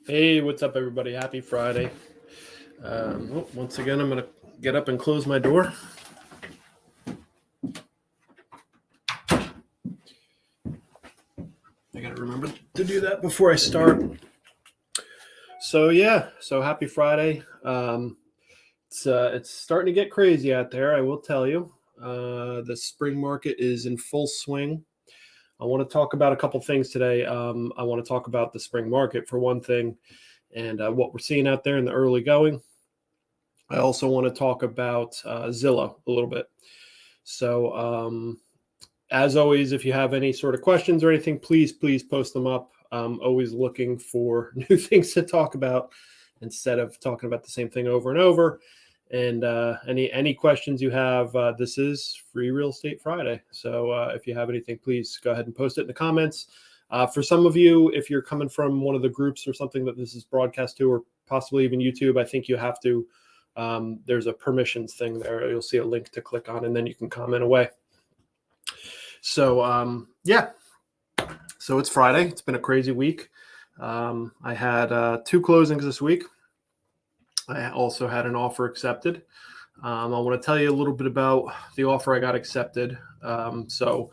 Hey, what's up, everybody? Happy Friday. Once again, I'm going to get up and close my door. I got to remember to do that before I start. So happy Friday. It's starting to get crazy out there, I will tell you. The spring market is in full swing. I want to talk about a couple things today. I want to talk about the spring market for one thing, and what we're seeing out there in the early going. I also want to talk about Zillow a little bit. So, as always, if you have any sort of questions or anything, please post them up. I'm always looking for new things to talk about instead of talking about the same thing over and over. And any questions you have, this is Free Real Estate Friday. So if you have anything, please go ahead and post it in the comments. For some of you, if you're coming from one of the groups or something that this is broadcast to, or possibly even YouTube, I think you have to. There's a permissions thing there. You'll see a link to click on, and then you can comment away. So so it's Friday. It's been a crazy week. I had 2 closings this week. I also had an offer accepted. I want to tell you a little bit about the offer I got accepted. So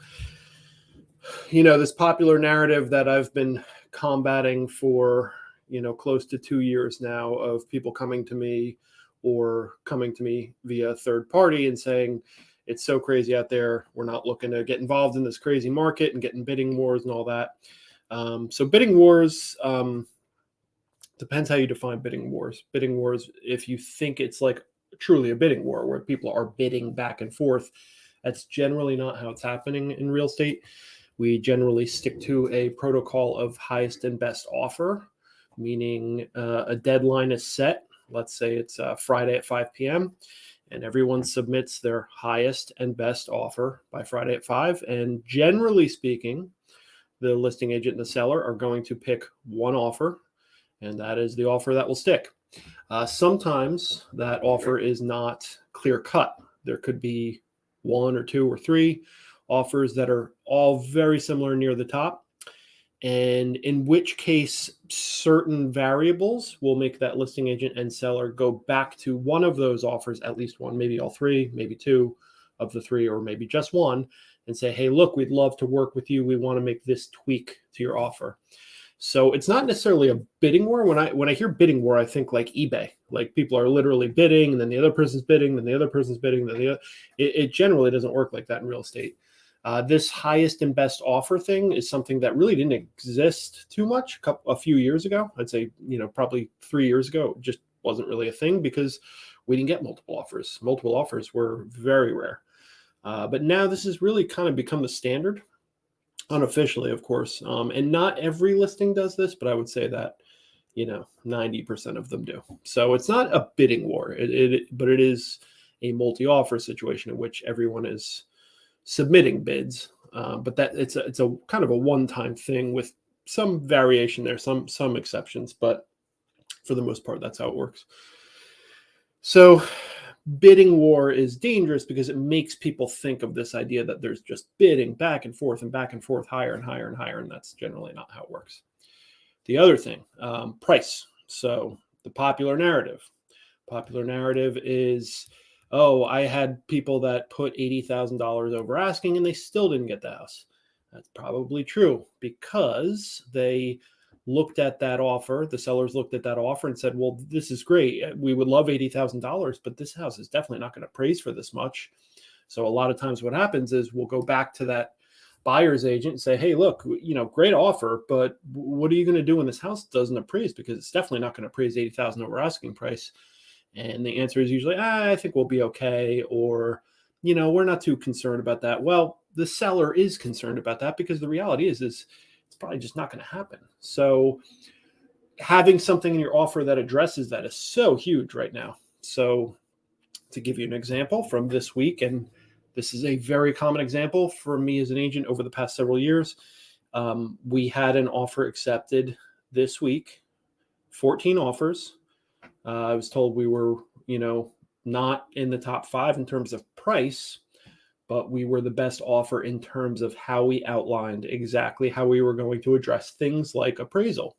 this popular narrative that I've been combating for close to 2 years now, of people coming to me or coming to me via third party and saying, it's so crazy out there, we're not looking to get involved in this crazy market and getting bidding wars and all that. So bidding wars, depends how you define bidding wars. Bidding wars, if you think it's like truly a bidding war where people are bidding back and forth, that's generally not how it's happening in real estate. We generally stick to a protocol of highest and best offer, meaning a deadline is set. Let's say it's Friday at 5 p.m. and everyone submits their highest and best offer by Friday at 5. And generally speaking, the listing agent and the seller are going to pick one offer, and that is the offer that will stick. Sometimes that offer is not clear cut. There could be 1 or 2 or 3 offers that are all very similar near the top, and in which case certain variables will make that listing agent and seller go back to one of those offers, at least one, maybe all 3, maybe 2 of the 3, or maybe just one, and say, hey, look, we'd love to work with you. We want to make this tweak to your offer. So it's not necessarily a bidding war. When I hear bidding war, I think like eBay, like people are literally bidding, and then the other person's bidding, then the other person's bidding, then the other. It generally doesn't work like that in real estate. This highest and best offer thing is something that really didn't exist too much a few years ago. I'd say, probably 3 years ago, it just wasn't really a thing because we didn't get multiple offers. Multiple offers were very rare. But now this has really kind of become the standard, unofficially, of course. And not every listing does this, but I would say that, 90% of them do. So it's not a bidding war, but it is a multi-offer situation in which everyone is submitting bids, but that it's a kind of a one-time thing with some variation there, some exceptions, but for the most part, that's how it works. So bidding war is dangerous because it makes people think of this idea that there's just bidding back and forth, higher and higher and higher, and that's generally not how it works. The other thing, price. So the popular narrative is, oh, I had people that put $80,000 over asking and they still didn't get the house. That's probably true because they looked at that offer. The sellers looked at that offer and said, well, this is great. We would love $80,000, but this house is definitely not going to appraise for this much. So a lot of times what happens is we'll go back to that buyer's agent and say, hey, look, great offer, but what are you going to do when this house doesn't appraise? Because it's definitely not going to appraise $80,000 over asking price. And the answer is usually, I think we'll be okay. Or, we're not too concerned about that. Well, the seller is concerned about that because the reality is it's probably just not going to happen. So having something in your offer that addresses that is so huge right now. So to give you an example from this week, and this is a very common example for me as an agent over the past several years, we had an offer accepted this week, 14 offers. I was told we were, not in the top 5 in terms of price, but we were the best offer in terms of how we outlined exactly how we were going to address things like appraisal.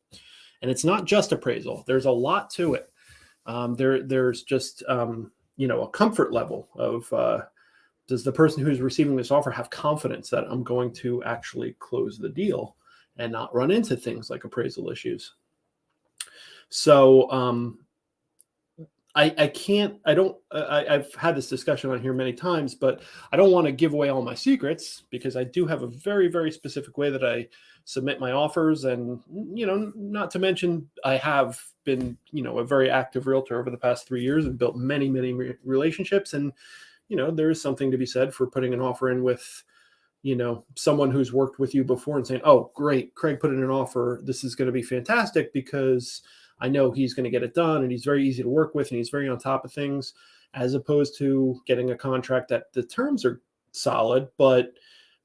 And it's not just appraisal. There's a lot to it. There's just, a comfort level of, does the person who's receiving this offer have confidence that I'm going to actually close the deal and not run into things like appraisal issues? So I've had this discussion on here many times, but I don't want to give away all my secrets, because I do have a very, very specific way that I submit my offers. And, not to mention, I have been, a very active realtor over the past 3 years and built many, many relationships. And, there is something to be said for putting an offer in with, someone who's worked with you before and saying, oh, great, Craig put in an offer. This is going to be fantastic because I know he's going to get it done and he's very easy to work with and he's very on top of things, as opposed to getting a contract that the terms are solid, but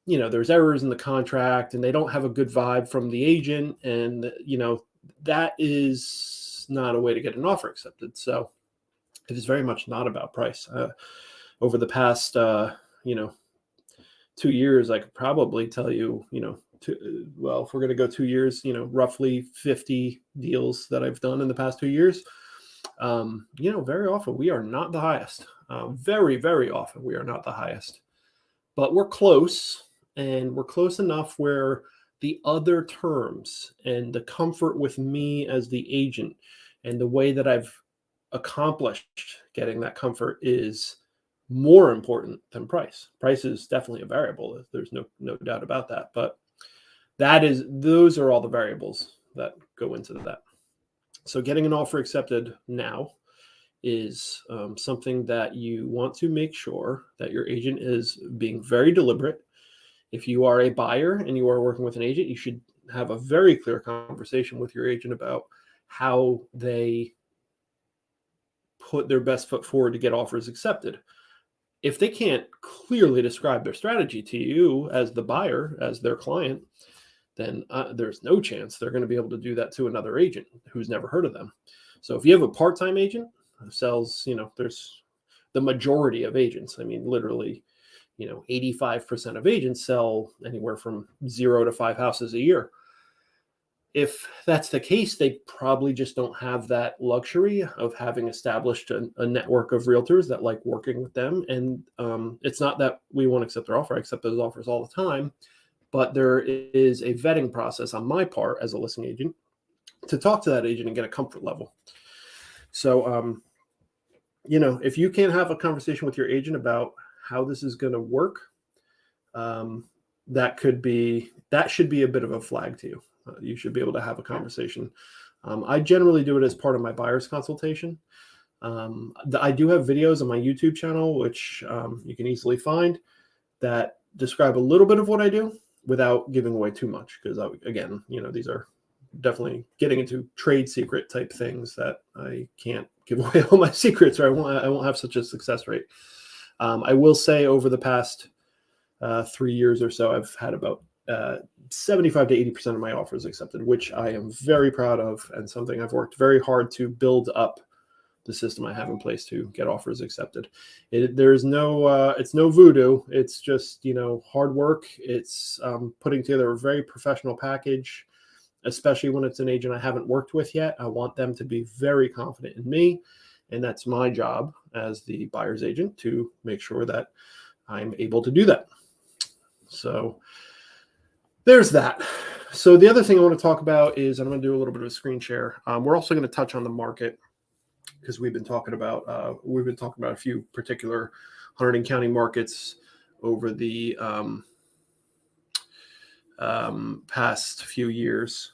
there's errors in the contract and they don't have a good vibe from the agent. And, that is not a way to get an offer accepted. So it is very much not about price. Over the past, 2 years, I could probably tell you, if we're going to go 2 years, roughly 50 deals that I've done in the past 2 years. Very often we are not the highest. Very, very often we are not the highest, but we're close, and we're close enough where the other terms and the comfort with me as the agent and the way that I've accomplished getting that comfort is more important than price. Price is definitely a variable. There's no doubt about that. But those are all the variables that go into that. So getting an offer accepted now is something that you want to make sure that your agent is being very deliberate. If you are a buyer and you are working with an agent, you should have a very clear conversation with your agent about how they put their best foot forward to get offers accepted. If they can't clearly describe their strategy to you as the buyer, as their client, then there's no chance they're going to be able to do that to another agent who's never heard of them. So if you have a part-time agent who sells, there's the majority of agents. I mean, literally, 85% of agents sell anywhere from 0 to 5 houses a year. If that's the case, they probably just don't have that luxury of having established a network of realtors that like working with them. And it's not that we won't accept their offer. I accept those offers all the time. But there is a vetting process on my part as a listing agent to talk to that agent and get a comfort level. So, if you can't have a conversation with your agent about how this is going to work, that should be a bit of a flag to you. You should be able to have a conversation. I generally do it as part of my buyer's consultation. I do have videos on my YouTube channel, which you can easily find, that describe a little bit of what I do without giving away too much. Because again, these are definitely getting into trade secret type things that I can't give away all my secrets, or I won't have such a success rate. I will say over the past 3 years or so, I've had about 75 to 80% of my offers accepted, which I am very proud of, and something I've worked very hard to build up the system I have in place to get offers accepted. It's no voodoo. It's just, hard work. It's putting together a very professional package, especially when it's an agent I haven't worked with yet. I want them to be very confident in me, and that's my job as the buyer's agent to make sure that I'm able to do that. So there's that. So the other thing I want to talk about is, I'm going to do a little bit of a screen share. We're also going to touch on the market, because we've been talking about a few particular Hunterdon County markets over the past few years,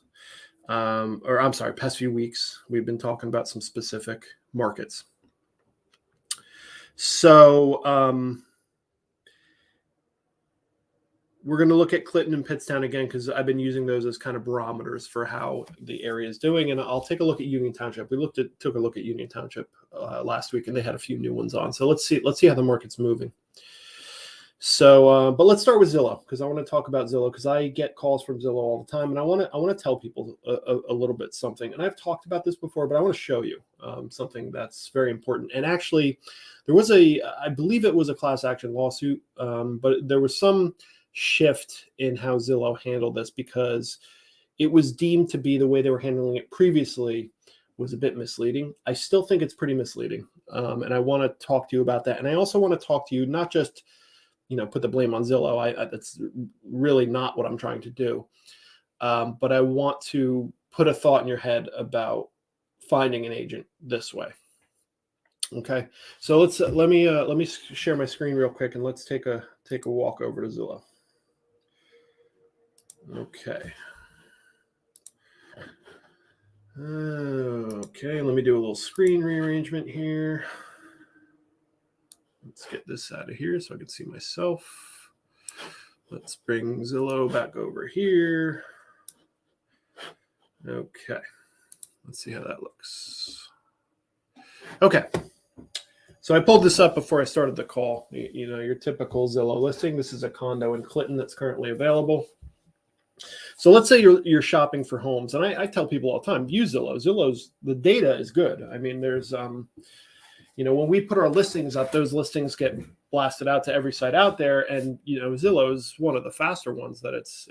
past few weeks. We've been talking about some specific markets. So we're going to look at Clinton and Pittstown again, because I've been using those as kind of barometers for how the area is doing. And I'll take a look at Union Township. We took a look at Union Township last week, and they had a few new ones on. So let's see how the market's moving. So, but let's start with Zillow, because I want to talk about Zillow, because I get calls from Zillow all the time, and I want to tell people a little bit something. And I've talked about this before, but I want to show you something that's very important. And actually, there was I believe it was a class action lawsuit, but there was some shift in how Zillow handled this, because it was deemed to be the way they were handling it previously was a bit misleading. I still think it's pretty misleading. And I want to talk to you about that. And I also want to talk to you, not just, put the blame on Zillow. That's really not what I'm trying to do. But I want to put a thought in your head about finding an agent this way. Okay. So let me share my screen real quick and let's take a walk over to Zillow. Okay. Okay, let me do a little screen rearrangement here. Let's get this out of here so I can see myself. Let's bring Zillow back over here. Okay, let's see how that looks. Okay, so I pulled this up before I started the call. Your typical Zillow listing. This is a condo in Clinton that's currently available. So let's say you're shopping for homes, and I tell people all the time, use Zillow. The data is good. I mean, there's when we put our listings up, those listings get blasted out to every site out there, and Zillow is one of the faster ones that it's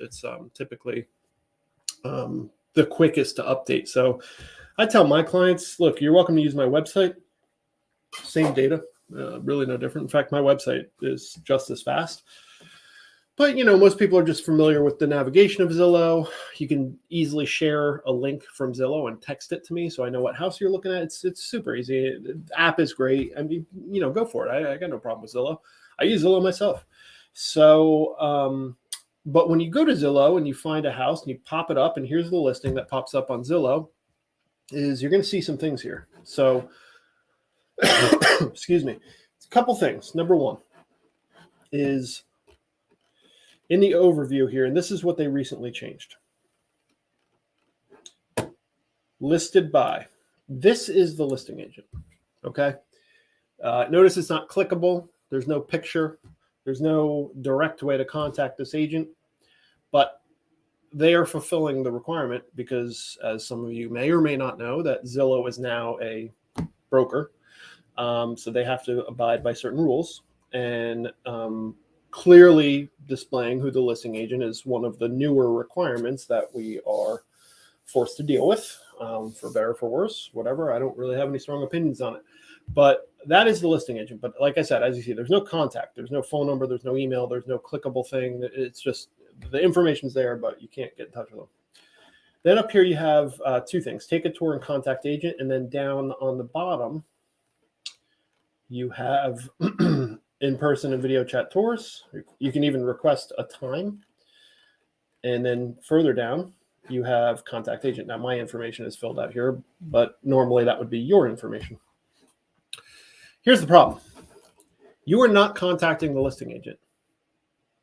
typically the quickest to update. So I tell my clients, look, you're welcome to use my website. Same data, really no different. In fact, my website is just as fast. But, most people are just familiar with the navigation of Zillow. You can easily share a link from Zillow and text it to me so I know what house you're looking at. It's super easy. The app is great. I mean, go for it. I got no problem with Zillow. I use Zillow myself. So, but when you go to Zillow and you find a house and you pop it up, and here's the listing that pops up on Zillow, is you're going to see some things here. So, excuse me. It's a couple things. Number one is, in the overview here, and this is what they recently changed. Listed by. This is the listing agent. Okay. Notice it's not clickable. There's no picture. There's no direct way to contact this agent. But they are fulfilling the requirement because, as some of you may or may not know, that Zillow is now a broker. So they have to abide by certain rules. And clearly displaying who the listing agent is one of the newer requirements that we are forced to deal with, for better or for worse, whatever. I don't really have any strong opinions on it, but that is the listing agent. But like I said, as you see, there's no contact, there's no phone number, there's no email, there's no clickable thing. It's just the information's there, but you can't get in touch with them. Then up here you have two things: take a tour and contact agent. And then down on the bottom, you have in-person and video chat tours. You can even request a time. And then further down, you have contact agent. Now, my information is filled out here, but normally that would be your information. Here's the problem. You are not contacting the listing agent.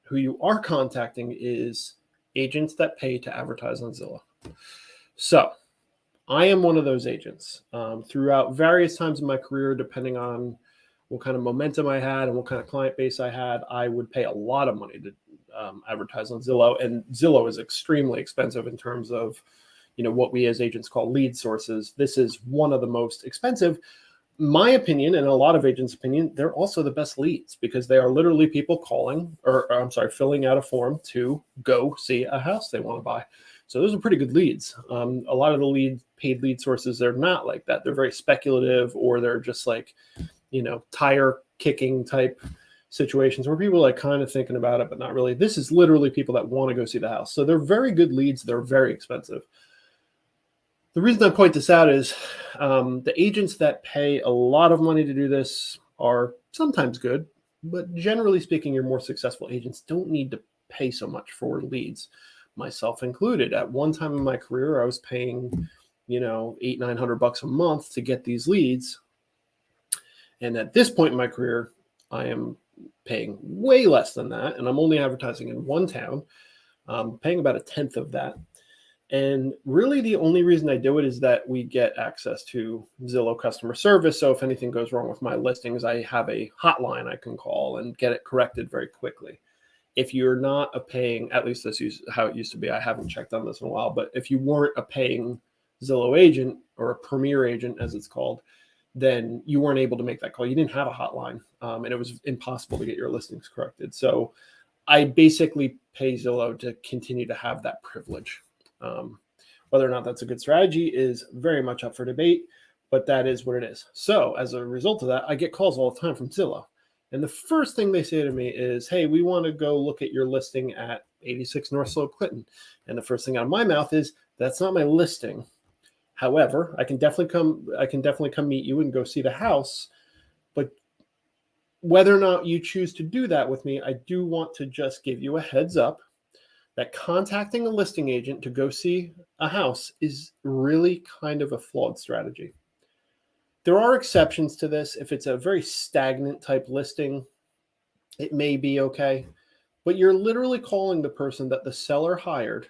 Who you are contacting is agents that pay to advertise on Zillow. So I am one of those agents. Throughout various times in my career, depending on what kind of momentum I had and what kind of client base I had, I would pay a lot of money to advertise on Zillow. And Zillow is extremely expensive in terms of, what we as agents call lead sources. This is one of the most expensive. My opinion, and a lot of agents' opinion, they're also the best leads because they are literally people filling out a form to go see a house they want to buy. So those are pretty good leads. A lot of the paid lead sources, they're not like that. They're very speculative, or they're just like, tire kicking type situations where people are like kind of thinking about it, but not really. This is literally people that want to go see the house. So they're very good leads. They're very expensive. The reason I point this out is the agents that pay a lot of money to do this are sometimes good, but generally speaking, your more successful agents don't need to pay so much for leads, myself included. At one time in my career, I was paying, $800-900 a month to get these leads. And at this point in my career, I am paying way less than that. And I'm only advertising in one town, paying about 1/10 of that. And really the only reason I do it is that we get access to Zillow customer service. So if anything goes wrong with my listings, I have a hotline I can call and get it corrected very quickly. If you're not a paying, at least this is how it used to be, I haven't checked on this in a while, but if you weren't a paying Zillow agent or a premier agent as it's called, then you weren't able to make that call. You didn't have a hotline, and it was impossible to get your listings corrected. So I basically pay Zillow to continue to have that privilege. Whether or not that's a good strategy is very much up for debate, but that is what it is. So as a result of that, I get calls all the time from Zillow. And the first thing they say to me is, hey, we want to go look at your listing at 86 North Slope Clinton. And the first thing out of my mouth is, that's not my listing. However, I can definitely come meet you and go see the house. But whether or not you choose to do that with me, I do want to just give you a heads up that contacting a listing agent to go see a house is really kind of a flawed strategy. There are exceptions to this. If it's a very stagnant type listing, it may be okay. But you're literally calling the person that the seller hired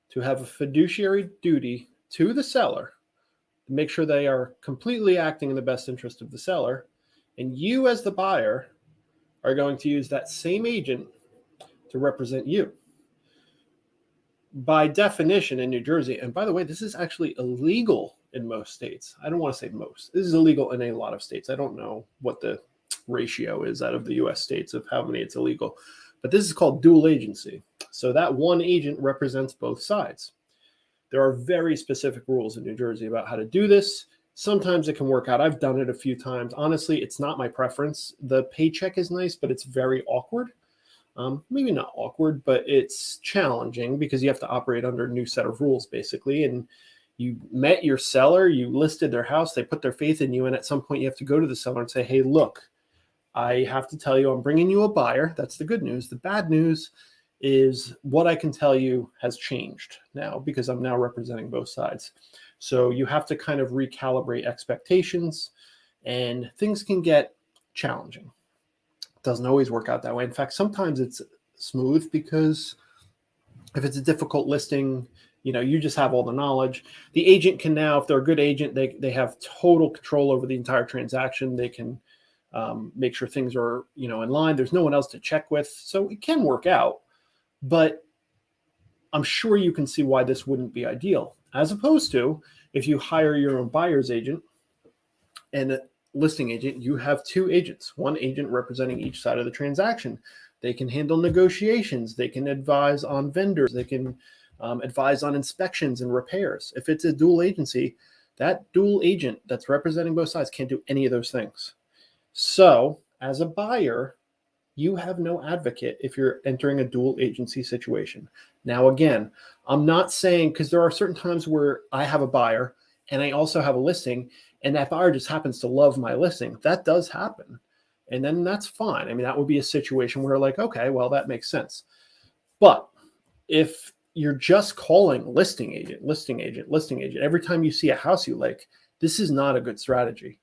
to have a fiduciary duty to the seller to make sure they are completely acting in the best interest of the seller. And you, as the buyer, are going to use that same agent to represent you. By definition in New Jersey, and by the way, this is actually illegal in most states. I don't want to say most. This is illegal in a lot of states. I don't know what the ratio is out of the US states of how many it's illegal, but this is called dual agency. So that one agent represents both sides. There are very specific rules in New Jersey about how to do this. Sometimes it can work out. I've done it a few times. Honestly, it's not my preference. The paycheck is nice, but it's very awkward. Maybe not awkward, but it's challenging because you have to operate under a new set of rules, basically. And you met your seller, you listed their house, they put their faith in you. And at some point you have to go to the seller and say, hey, look, I have to tell you, I'm bringing you a buyer. That's the good news. The bad news is what I can tell you has changed now because I'm now representing both sides. So you have to kind of recalibrate expectations, and things can get challenging. It doesn't always work out that way. In fact, sometimes it's smooth because if it's a difficult listing, you just have all the knowledge. The agent can now, if they're a good agent, they have total control over the entire transaction. They can make sure things are, in line. There's no one else to check with. So it can work out, but I'm sure you can see why this wouldn't be ideal, as opposed to if you hire your own buyer's agent and a listing agent, you have two agents, one agent representing each side of the transaction. They can handle negotiations. They can advise on vendors. They can advise on inspections and repairs. If it's a dual agency, that dual agent that's representing both sides can't do any of those things. So as a buyer, you have no advocate if you're entering a dual agency situation. Now, again, I'm not saying, because there are certain times where I have a buyer and I also have a listing, and that buyer just happens to love my listing. That does happen. And then that's fine. I mean, that would be a situation where like, okay, well, that makes sense. But if you're just calling listing agent, every time you see a house you like, this is not a good strategy.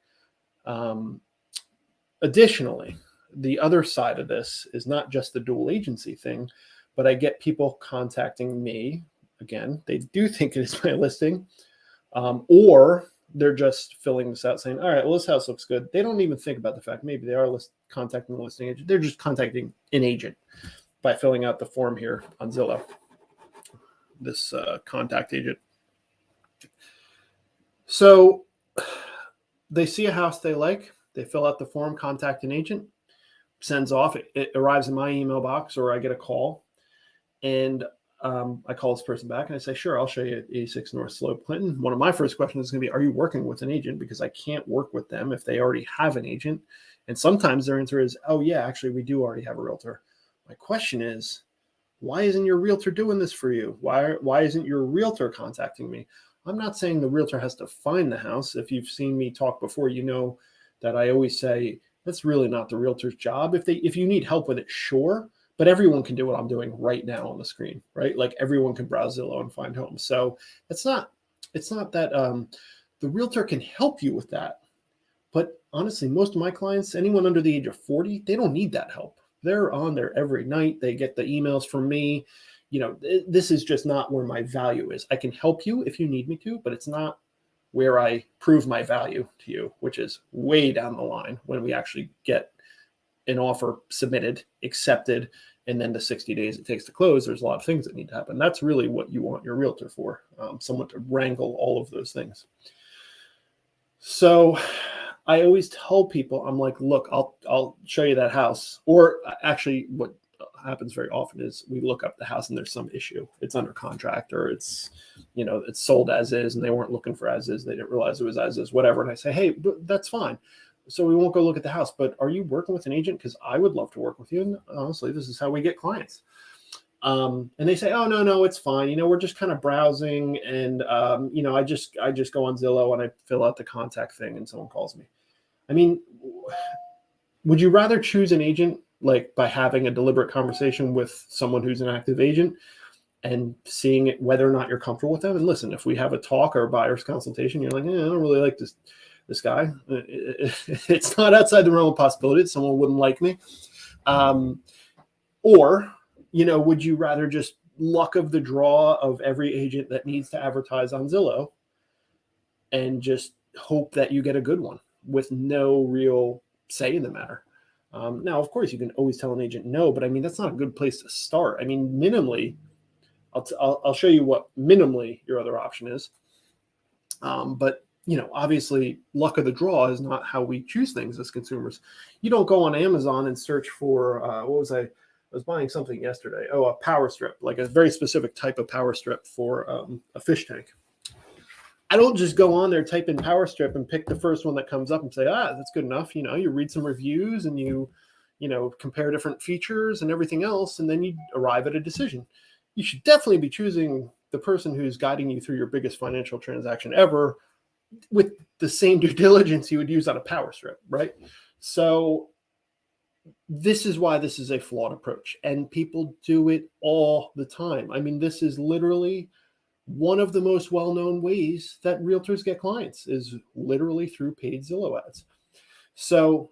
Additionally, the other side of this is not just the dual agency thing, but I get people contacting me. Again, they do think it is my listing, or they're just filling this out saying, all right, well, this house looks good. They don't even think about the fact maybe they are contacting the listing agent. They're just contacting an agent by filling out the form here on Zillow, this contact agent. So they see a house they like, they fill out the form, contact an agent, sends off, it arrives in my email box, or I get a call, and I call this person back and I say, sure, I'll show you 86 North Slope Clinton. One of my first questions is going to be, are you working with an agent? Because I can't work with them if they already have an agent. And sometimes their answer is, oh yeah, actually we do already have a realtor. My question is, why isn't your realtor doing this for you? Why isn't your realtor contacting me? I'm not saying the realtor has to find the house. If you've seen me talk before, you know that I always say that's really not the realtor's job. If you need help with it, sure. But everyone can do what I'm doing right now on the screen, right? Like everyone can browse Zillow and find homes. So it's not that the realtor can help you with that. But honestly, most of my clients, anyone under the age of 40, they don't need that help. They're on there every night. They get the emails from me. This is just not where my value is. I can help you if you need me to, but it's not where I prove my value to you, which is way down the line when we actually get an offer submitted, accepted, and then the 60 days it takes to close. There's a lot of things that need to happen. That's really what you want your realtor for, someone to wrangle all of those things. So I always tell people, I'm like, look, I'll show you that house. Or actually, happens very often is we look up the house and there's some issue. It's under contract, or it's, it's sold as is and they weren't looking for as is. They didn't realize it was as is, whatever. And I say, hey, that's fine. So we won't go look at the house, but are you working with an agent? Because I would love to work with you. And honestly, this is how we get clients. And they say, oh, no, it's fine. We're just kind of browsing. And, I just go on Zillow and I fill out the contact thing and someone calls me. I mean, would you rather choose an agent like by having a deliberate conversation with someone who's an active agent and seeing whether or not you're comfortable with them? And listen, if we have a talk or a buyer's consultation, you're like, I don't really like this guy. It's not outside the realm of possibility. Someone wouldn't like me. Or, would you rather just luck of the draw of every agent that needs to advertise on Zillow and just hope that you get a good one with no real say in the matter? Now, of course, you can always tell an agent no, but I mean, that's not a good place to start. I mean, minimally, I'll show you what minimally your other option is. But obviously, luck of the draw is not how we choose things as consumers. You don't go on Amazon and search for, I was buying something yesterday. Oh, a power strip, like a very specific type of power strip for a fish tank. I don't just go on there, type in power strip and pick the first one that comes up and say, that's good enough. You read some reviews and you compare different features and everything else, and then you arrive at a decision. You should definitely be choosing the person who's guiding you through your biggest financial transaction ever with the same due diligence you would use on a power strip, right? So this is why this is a flawed approach, and people do it all the time. I mean, this is literally one of the most well-known ways that realtors get clients is literally through paid Zillow ads. So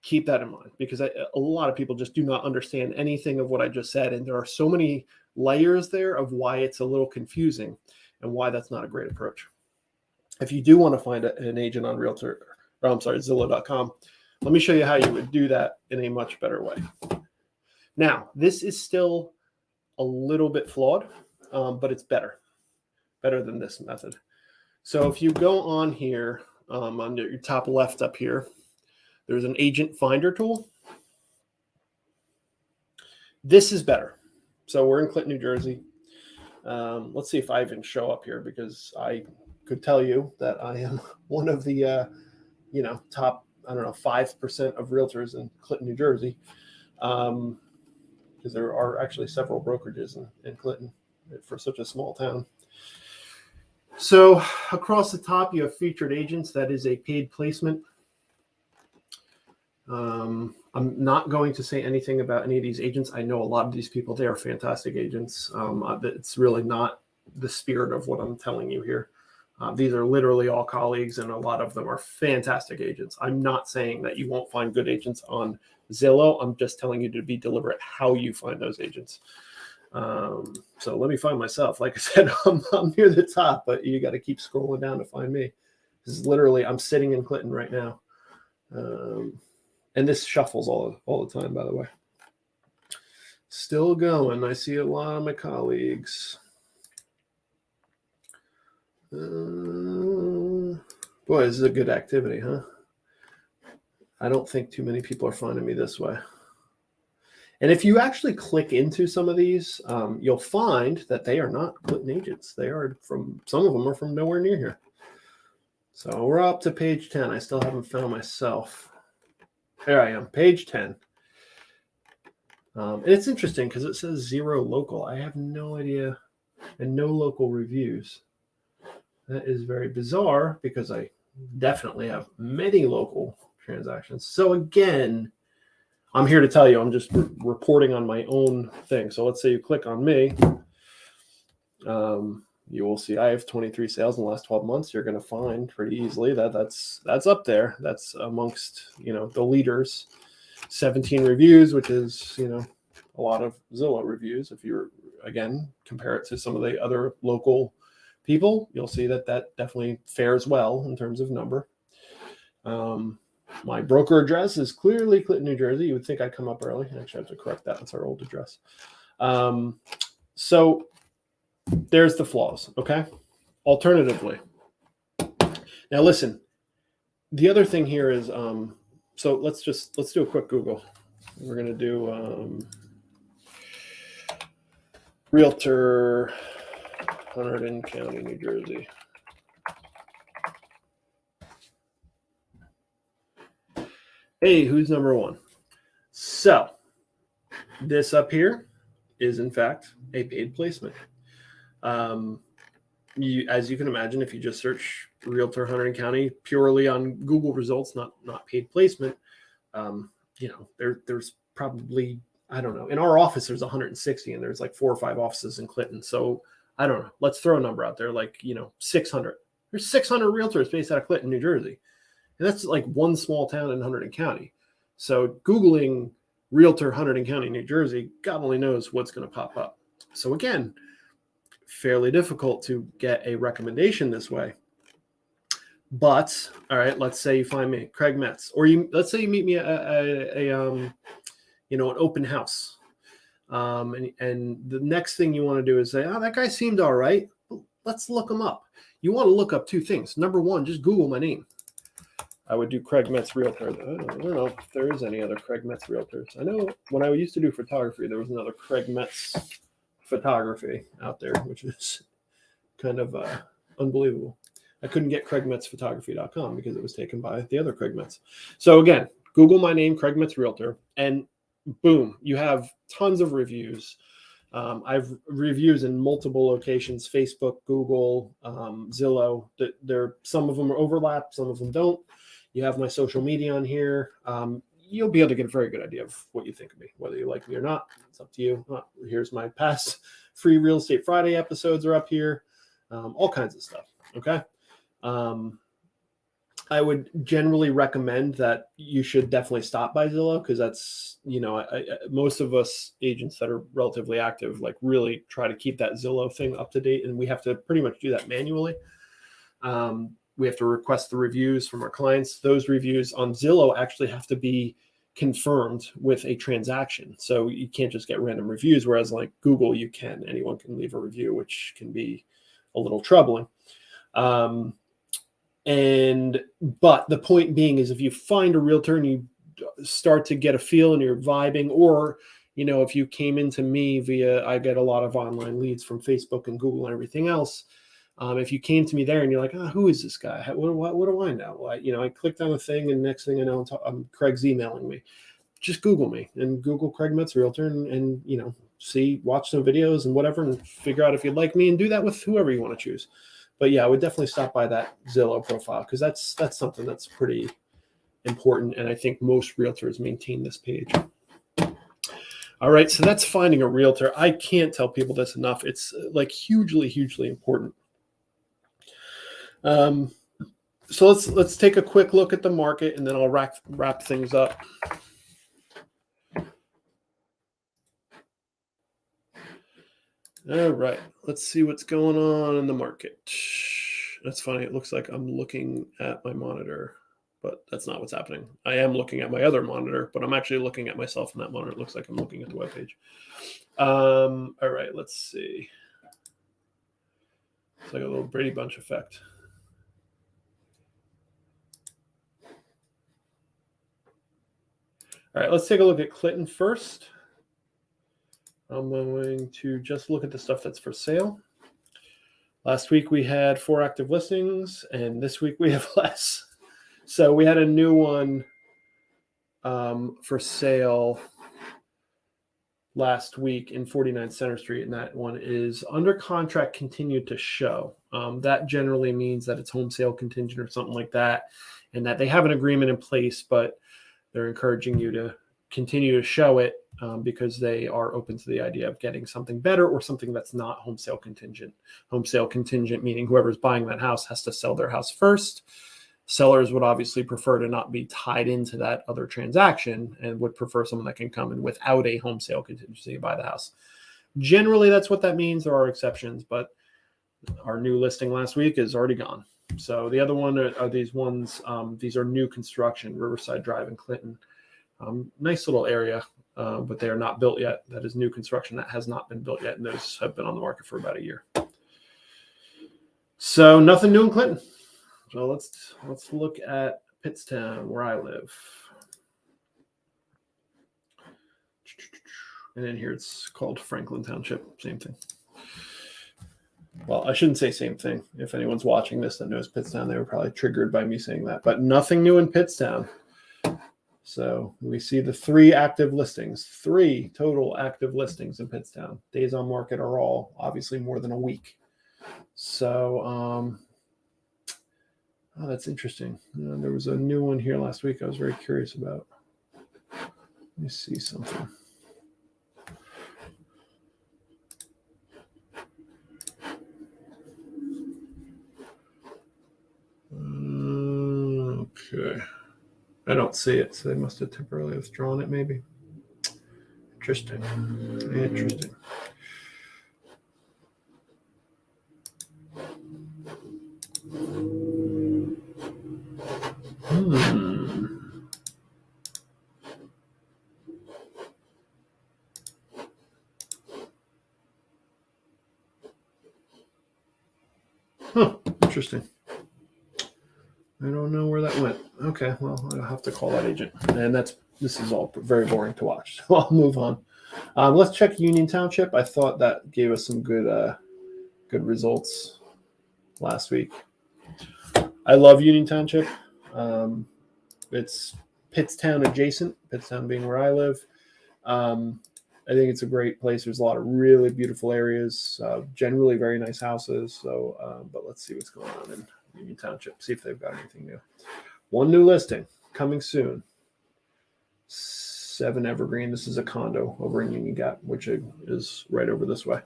keep that in mind, because a lot of people just do not understand anything of what I just said. And there are so many layers there of why it's a little confusing and why that's not a great approach. If you do want to find an agent on Zillow.com, let me show you how you would do that in a much better way. Now, this is still a little bit flawed, but it's better than this method. So if you go on here, on your top left up here, there's an agent finder tool. This is better. So we're in Clinton, New Jersey. Let's see if I even show up here, because I could tell you that I am one of the, top, 5% of realtors in Clinton, New Jersey. Because there are actually several brokerages in Clinton for such a small town. So across the top, you have featured agents. That is a paid placement. I'm not going to say anything about any of these agents. I know a lot of these people. They are fantastic agents. It's really not the spirit of what I'm telling you here. These are literally all colleagues, and a lot of them are fantastic agents. I'm not saying that you won't find good agents on Zillow. I'm just telling you to be deliberate how you find those agents. So let me find myself. Like I said, I'm near the top, but you got to keep scrolling down to find me. This is literally, I'm sitting in Clinton right now. And this shuffles all the time, by the way. Still going. I see a lot of my colleagues. Boy, this is a good activity, huh? I don't think too many people are finding me this way. And if you actually click into some of these, you'll find that they are not Clinton agents. They are some of them are from nowhere near here. So we're up to page 10. I still haven't found myself. There I am, page 10. And it's interesting because it says 0 local. I have no idea, and no local reviews. That is very bizarre, because I definitely have many local transactions. So again, I'm here to tell you, I'm just reporting on my own thing. So let's say you click on me. You will see I have 23 sales in the last 12 months. You're going to find pretty easily that that's up there. That's amongst, the leaders. 17 reviews, which is, a lot of Zillow reviews. If you're, again, compare it to some of the other local people, you'll see that definitely fares well in terms of number. My broker address is clearly Clinton, New Jersey. You would think I'd come up early. Actually, I have to correct that. That's our old address. So there's the flaws, okay? Alternatively. Now listen, the other thing here is, so let's do a quick Google. We're going to do Realtor, Hunterdon County, New Jersey. Hey, who's number one? So this up here is in fact a paid placement. As you can imagine, if you just search Realtor Hunterdon County purely on Google results, not paid placement, there's probably, I don't know, in our office there's 160 and there's like 4 or 5 offices in Clinton. So I don't know, let's throw a number out there, like 600. There's 600 realtors based out of Clinton, New Jersey, and that's like one small town in Hunterdon County. So Googling Realtor Hunterdon County, New Jersey, God only knows what's going to pop up. So again, fairly difficult to get a recommendation this way. But all right, let's say you find me, Craig Metz, or let's say you meet me at an open house, and the next thing you want to do is say, oh, that guy seemed all right. Let's look him up. You want to look up 2 things. Number one, just Google my name. I would do Craig Metz Realtor. I don't know if there is any other Craig Metz Realtors. I know when I used to do photography, there was another Craig Metz Photography out there, which is kind of unbelievable. I couldn't get CraigMetzPhotography.com because it was taken by the other Craig Metz. So again, Google my name, Craig Metz Realtor, and boom, you have tons of reviews. I've reviews in multiple locations: Facebook, Google, Zillow. Some of them are overlap, some of them don't. You have my social media on here. You'll be able to get a very good idea of what you think of me, whether you like me or not. It's up to you. Here's my past free Real Estate Friday episodes are up here. All kinds of stuff. Okay. I would generally recommend that you should definitely stop by Zillow, because that's, most of us agents that are relatively active, like, really try to keep that Zillow thing up to date. And we have to pretty much do that manually. We have to request the reviews from our clients. Those reviews on Zillow actually have to be confirmed with a transaction. So you can't just get random reviews, whereas like Google, anyone can leave a review, which can be a little troubling. But the point being is, if you find a realtor and you start to get a feel and you're vibing, or, if you came into me I get a lot of online leads from Facebook and Google and everything else. If you came to me there and you're like, who is this guy? What do I know? I clicked on a thing, and next thing I know, Craig's emailing me. Just Google me and Google Craig Metz Realtor, and watch some videos and whatever, and figure out if you'd like me, and do that with whoever you want to choose. But yeah, I would definitely stop by that Zillow profile, because that's something that's pretty important. And I think most realtors maintain this page. All right, so that's finding a realtor. I can't tell people this enough. It's like hugely, hugely important. So let's take a quick look at the market, and then I'll wrap things up. All right, let's see what's going on in the market. That's funny. It looks like I'm looking at my monitor, but that's not what's happening. I am looking at my other monitor, but I'm actually looking at myself in that monitor. It looks like I'm looking at the webpage. All right, let's see. It's like a little Brady Bunch effect. All right, let's take a look at Clinton first. I'm going to just look at the stuff that's for sale. Last week we had 4 active listings, and this week we have less. So we had a new one for sale last week in 49 Center Street, and that one is under contract, continued to show. That generally means that it's home sale contingent or something like that, and that they have an agreement in place, but they're encouraging you to continue to show it because they are open to the idea of getting something better, or something that's not home sale contingent. Home sale contingent meaning whoever's buying that house has to sell their house first. Sellers would obviously prefer to not be tied into that other transaction, and would prefer someone that can come in without a home sale contingency and buy the house. Generally, that's what that means. There are exceptions, but our new listing last week is already gone. So the other one are these ones. These are new construction, Riverside Drive in Clinton. Nice little area, but they are not built yet. That is new construction that has not been built yet, and those have been on the market for about a year. So nothing new in Clinton. So let's look at Pittstown, where I live. And in here it's called Franklin Township. Same thing. Well, I shouldn't say same thing. If anyone's watching this that knows Pittstown, they were probably triggered by me saying that. But nothing new in Pittstown. So we see the 3 active listings, 3 total active listings in Pittstown. Days on market are all obviously more than a week. So, oh, that's interesting. There was a new one here last week I was very curious about. Let me see something. Okay. I don't see it, so they must have temporarily withdrawn it, maybe. Interesting. Interesting. Huh, interesting. I don't know where that went. Okay, well, I'll have to call that agent. And this is all very boring to watch, so I'll move on. Let's check Union Township. I thought that gave us some good results last week. I love Union Township. It's Pittstown adjacent, Pittstown being where I live. I think it's a great place. There's a lot of really beautiful areas, generally very nice houses. So, but let's see what's going on in Union Township, see if they've got anything new. One new listing coming soon. 7 Evergreen. This is a condo over in Union Gap, which is right over this way.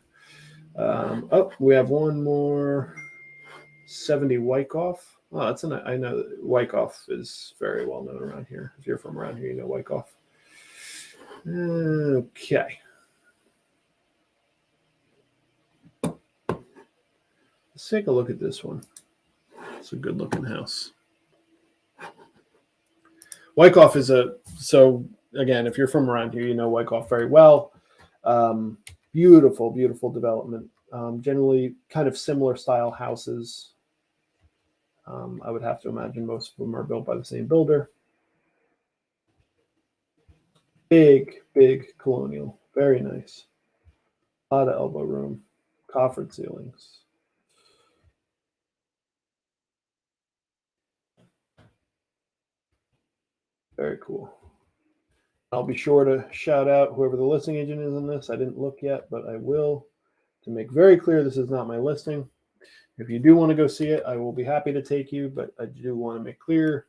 Oh, we have one more. 70 Wyckoff. Oh, I know that Wyckoff is very well known around here. If you're from around here, you know Wyckoff. Okay. Let's take a look at this one. It's a good looking house. Wyckoff is so again, if you're from around here, you know Wyckoff very well. Beautiful, beautiful development. Generally kind of similar style houses. I would have to imagine most of them are built by the same builder. Big, big colonial. Very nice. A lot of elbow room. Coffered ceilings. Very cool. I'll be sure to shout out whoever the listing agent is in this. I didn't look yet, but I will. To make very clear, this is not my listing. If you do want to go see it, I will be happy to take you, but I do want to make clear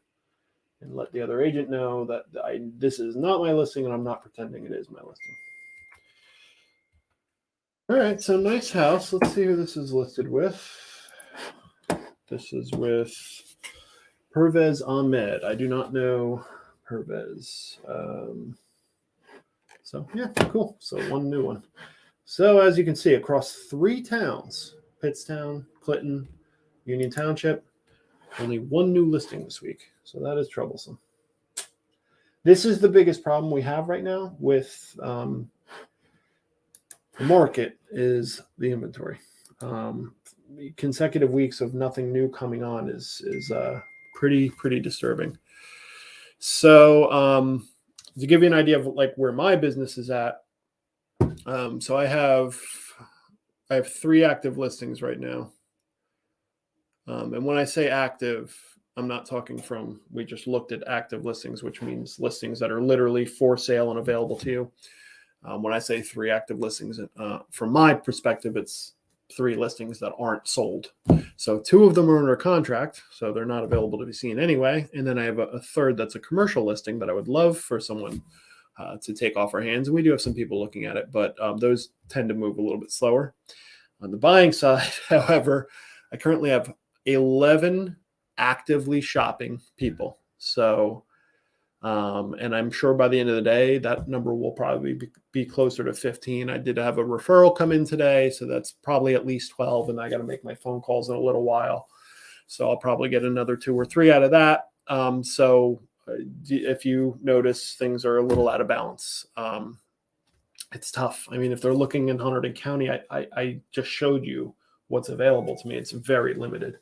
and let the other agent know that this is not my listing and I'm not pretending it is my listing. All right, so nice house. Let's see who this is listed with. This is with Pervez Ahmed. I do not know Pervez. So yeah, cool. So one new one. So as you can see, across 3 towns, Pittstown, Clinton, Union Township, only one new listing this week. So that is troublesome. This is the biggest problem we have right now with the market is the inventory. Consecutive weeks of nothing new coming on is pretty disturbing. So to give you an idea of like where my business is at, so I have 3 active listings right now. And when I say active, I'm not talking we just looked at active listings, which means listings that are literally for sale and available to you. When I say 3 active listings, from my perspective, it's 3 listings that aren't sold. So 2 of them are under contract, so they're not available to be seen anyway. And then I have a third that's a commercial listing that I would love for someone to take off our hands. And we do have some people looking at it, but those tend to move a little bit slower. On the buying side, however, I currently have 11 actively shopping people. So, and I'm sure by the end of the day, that number will probably be closer to 15. I did have a referral come in today, so that's probably at least 12, and I got to make my phone calls in a little while. So I'll probably get another 2 or 3 out of that. So if you notice, things are a little out of balance. It's tough. I mean, if they're looking in Hunterdon County, I just showed you what's available to me. It's very limited.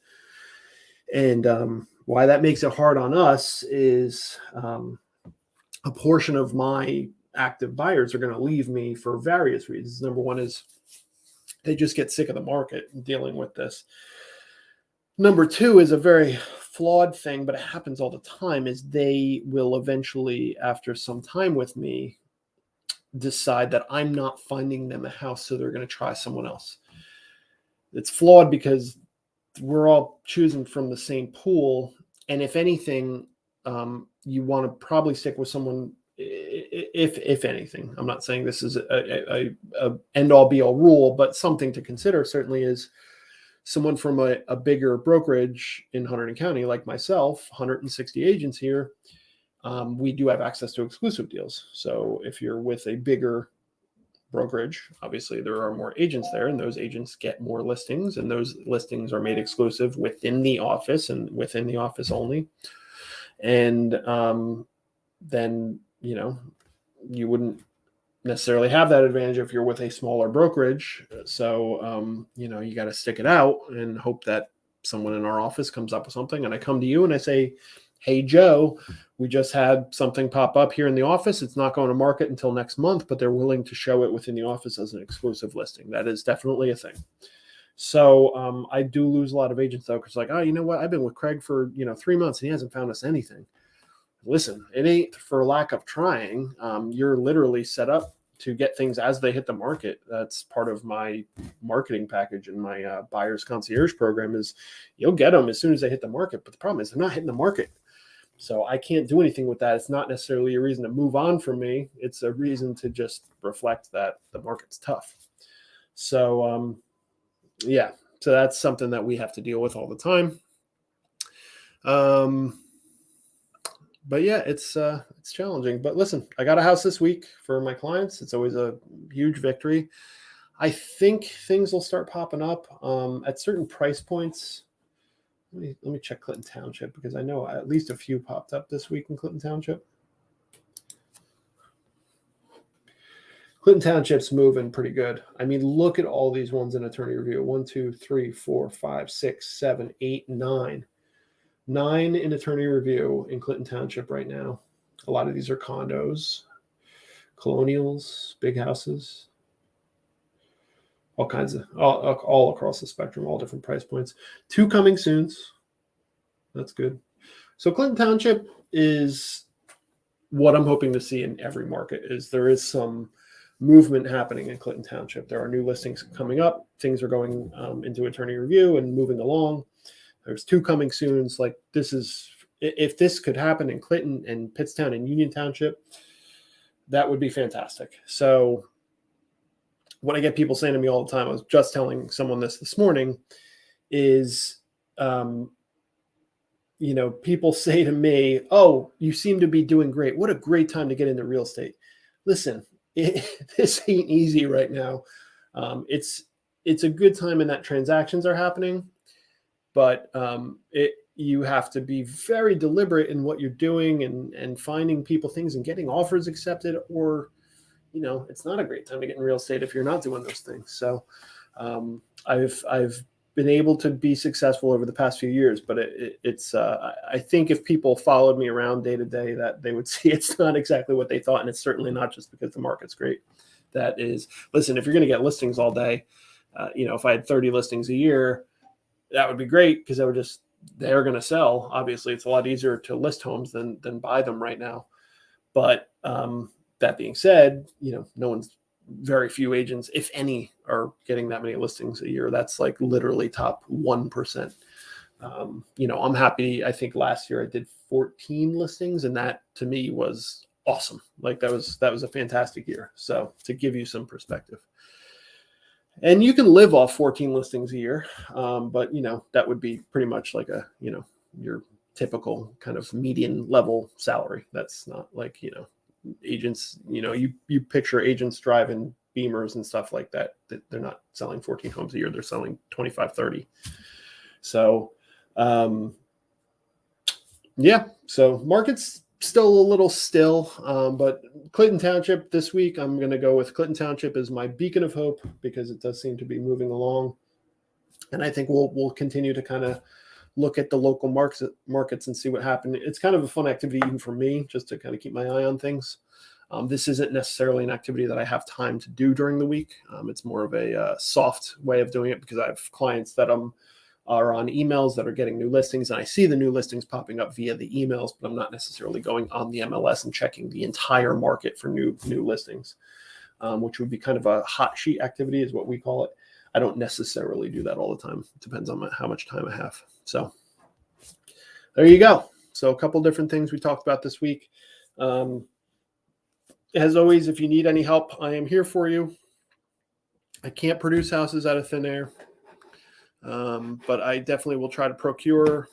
And why that makes it hard on us is a portion of my active buyers are going to leave me for various reasons. Number one is they just get sick of the market and dealing with this. Number two is a very flawed thing, but it happens all the time, is they will eventually, after some time with me, decide that I'm not finding them a house, so they're going to try someone else. It's flawed because we're all choosing from the same pool. And if anything, you want to probably stick with someone, if anything. I'm not saying this is a end all be all rule, but something to consider certainly is someone from a bigger brokerage in Hunterdon County, like myself, 160 agents here. We do have access to exclusive deals. So if you're with a bigger brokerage, obviously there are more agents there, and those agents get more listings, and those listings are made exclusive within the office and within the office only. And then, you wouldn't necessarily have that advantage if you're with a smaller brokerage. So, you got to stick it out and hope that someone in our office comes up with something. And I come to you and I say, hey, Joe, we just had something pop up here in the office. It's not going to market until next month, but they're willing to show it within the office as an exclusive listing. That is definitely a thing. So I do lose a lot of agents, though, because you know what? I've been with Craig for, 3 months and he hasn't found us anything. Listen, it ain't for lack of trying. You're literally set up to get things as they hit the market. That's part of my marketing package and my buyer's concierge program is you'll get them as soon as they hit the market. But the problem is they're not hitting the market. So I can't do anything with that. It's not necessarily a reason to move on from me. It's a reason to just reflect that the market's tough. So, so that's something that we have to deal with all the time. But yeah, it's challenging. But listen, I got a house this week for my clients. It's always a huge victory. I think things will start popping up at certain price points. Let me check Clinton Township, because I know at least a few popped up this week in Clinton Township. Clinton Township's moving pretty good. I mean, look at all these ones in attorney review. 1, 2, 3, 4, 5, 6, 7, 8, 9. 9 in attorney review in Clinton Township right now. A lot of these are condos, colonials, big houses, all kinds of, all across the spectrum, all different price points. 2 coming soons. That's good. So Clinton Township is what I'm hoping to see in every market. Is there is some movement happening in Clinton Township. There are new listings coming up. Things are going into attorney review and moving along. There's 2 coming soon. It's like, if this could happen in Clinton and Pittstown and Union Township, that would be fantastic. So what I get people saying to me all the time, I was just telling someone this morning, is, people say to me, oh, you seem to be doing great. What a great time to get into real estate. Listen, this ain't easy right now. It's a good time in that transactions are happening. But you have to be very deliberate in what you're doing and finding people things and getting offers accepted, or, it's not a great time to get in real estate if you're not doing those things. So I've been able to be successful over the past few years, but it's I think if people followed me around day to day, that they would see it's not exactly what they thought. And it's certainly not just because the market's great. That is, listen, if you're going to get listings all day, if I had 30 listings a year, that would be great, because they're going to sell. Obviously, it's a lot easier to list homes than buy them right now. But that being said, very few agents, if any, are getting that many listings a year. That's like literally top 1%. I'm happy. I think last year I did 14 listings, and that to me was awesome. Like that was a fantastic year. So to give you some perspective. And you can live off 14 listings a year, but that would be pretty much like your typical kind of median level salary. That's not like agents. You picture agents driving Beamers and stuff like that. That they're not selling 14 homes a year. They're selling 25, 30. So, So market's still a little still, but Clinton Township this week, I'm going to go with Clinton Township as my beacon of hope, because it does seem to be moving along. And I think we'll continue to kind of look at the local markets and see what happened. It's kind of a fun activity even for me, just to kind of keep my eye on things. This isn't necessarily an activity that I have time to do during the week. It's more of a soft way of doing it because I have clients that are on emails that are getting new listings, and I see the new listings popping up via the emails, but I'm not necessarily going on the MLS and checking the entire market for new listings, which would be kind of a hot sheet activity is what we call it. I don't necessarily do that all the time. It depends on how much time I have. So there you go. So a couple different things we talked about this week. As always, if you need any help, I am here for you. I can't produce houses out of thin air, but I definitely will try to procure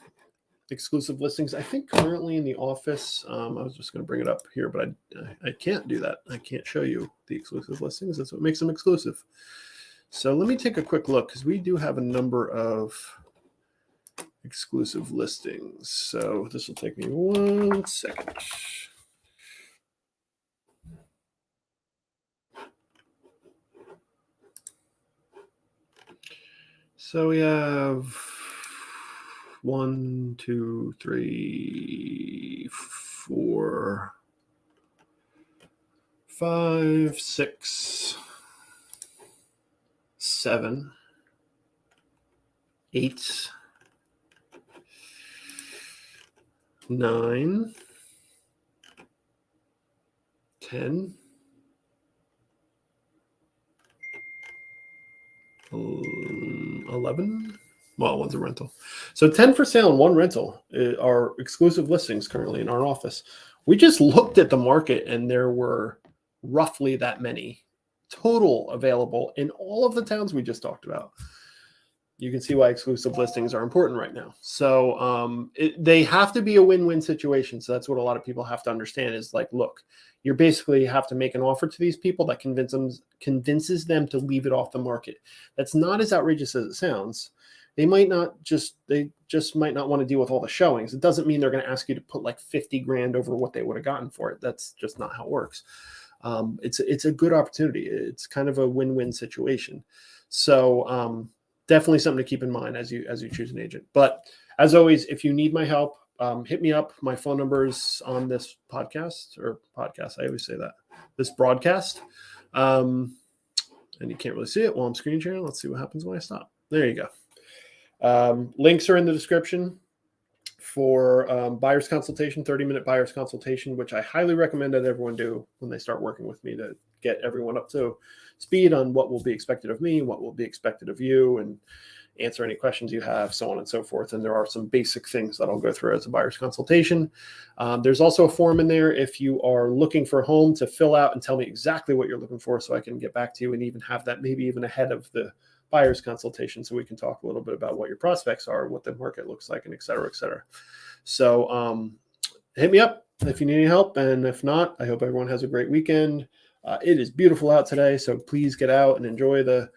exclusive listings. I think currently in the office, I was just going to bring it up here, but I can't do that. I can't show you the exclusive listings. That's what makes them exclusive. So let me take a quick look because we do have a number of exclusive listings. So this will take me 1 second. So we have 1, 2, 3, 4, 5, 6, 7, 8, 9, 10, 11. Well, one's a rental. So 10 for sale and 1 rental are exclusive listings currently in our office. We just looked at the market and there were roughly that many total available in all of the towns we just talked about. You can see why exclusive listings are important right now. So they have to be a win-win situation. So that's what a lot of people have to understand is like, look, you basically have to make an offer to these people that convinces them to leave it off the market. That's not as outrageous as it sounds. They just might not want to deal with all the showings. It doesn't mean they're going to ask you to put like 50 grand over what they would have gotten for it. That's just not how it works. It's a good opportunity. It's kind of a win-win situation. So definitely something to keep in mind as you choose an agent. But as always, if you need my help, hit me up. My phone number is on this podcast. I always say that. This broadcast. And you can't really see it while I'm screen sharing. Let's see what happens when I stop. There you go. Links are in the description for buyer's consultation, 30-minute buyer's consultation, which I highly recommend that everyone do when they start working with me to get everyone up to speed on what will be expected of me, what will be expected of you, and answer any questions you have, so on and so forth. And there are some basic things that I'll go through as a buyer's consultation. There's also a form in there if you are looking for a home to fill out and tell me exactly what you're looking for so I can get back to you and even have that maybe even ahead of the buyer's consultation so we can talk a little bit about what your prospects are, what the market looks like, and et cetera, et cetera. So hit me up if you need any help. And if not, I hope everyone has a great weekend. It is beautiful out today, so please get out and enjoy the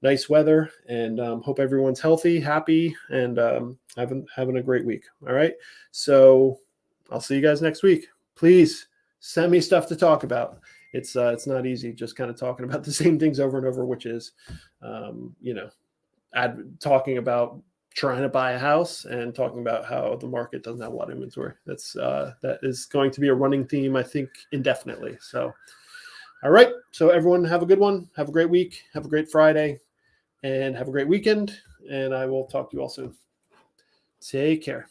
nice weather, and hope everyone's healthy, happy, and having a great week. All right. So I'll see you guys next week. Please send me stuff to talk about. It's not easy just kind of talking about the same things over and over, which is, talking about trying to buy a house and talking about how the market doesn't have a lot of inventory. That is going to be a running theme, I think, indefinitely. So, all right. So everyone have a good one. Have a great week. Have a great Friday. And have a great weekend, and I will talk to you all soon. Take care.